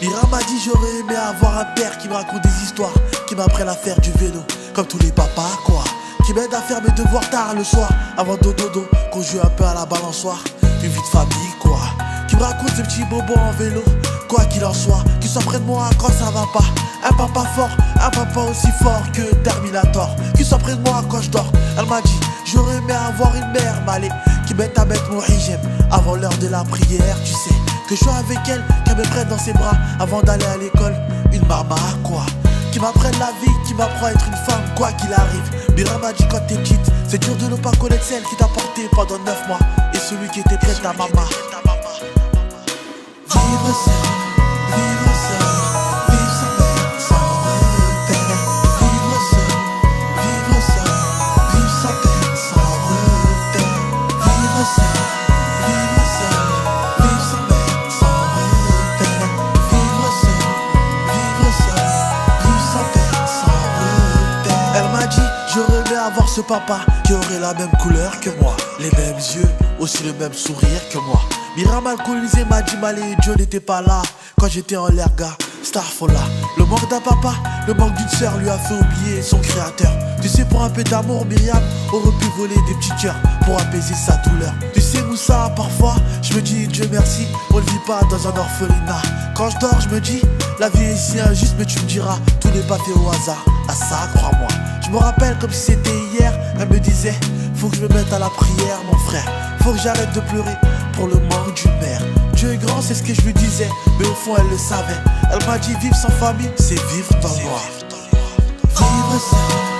Mira m'a dit j'aurais aimé avoir un père qui me raconte des histoires, qui m'apprenne à faire du vélo, comme tous les papas quoi. Qui m'aide à faire mes devoirs tard le soir, avant dodo, qu'on joue un peu à la balançoire. Une vie de famille quoi, qui me raconte ses petits bobos en vélo. Quoi qu'il en soit, qu'il soit près de moi quand ça va pas. Un papa fort, un papa aussi fort que Terminator. Qu'il soit près de moi quand je dors. Elle m'a dit, j'aurais aimé avoir une mère malée qui m'aide à mettre mon hijab avant l'heure de la prière. Tu sais, que je sois avec elle, qu'elle me prenne dans ses bras avant d'aller à l'école. Une maman quoi, qui m'apprenne la vie, qui m'apprend à être une femme quoi qu'il arrive. Mira m'a dit quand t'es petite, c'est dur de ne pas connaître celle qui t'a porté pendant 9 mois. Et celui qui était près de ta maman. Vivre seul. Vivre seul, vivre sa mère sans repère. Vivre seul, vivre sa peine sans repère. Vivre seul, vivre sa mère sans repère. Vivre seul, vivre sa peine sans repère. Elle m'a dit, j'aurais aimé avoir ce papa qui aurait la même couleur que moi, les mêmes yeux, aussi le même sourire que moi. Mira alcoolisé m'a dit Malé Joe n'était pas là quand j'étais en l'erga, Starfola. Le manque d'un papa, le manque d'une sœur lui a fait oublier son créateur. Tu sais pour un peu d'amour Myriam aurait pu voler des petits cœurs pour apaiser sa douleur. Tu sais Moussa parfois je me dis Dieu merci on ne vit pas dans un orphelinat. Quand je dors je me dis la vie est si injuste mais tu me diras tout n'est pas fait au hasard. À ça crois-moi. Je me rappelle comme si c'était hier. Elle me disait faut que je me mette à la prière mon frère. Faut que j'arrête de pleurer pour le manque d'une mère. Dieu est grand, c'est ce que je lui disais, mais au fond elle le savait. Elle m'a dit vivre sans famille, c'est vivre dans le noir. Vivre seul.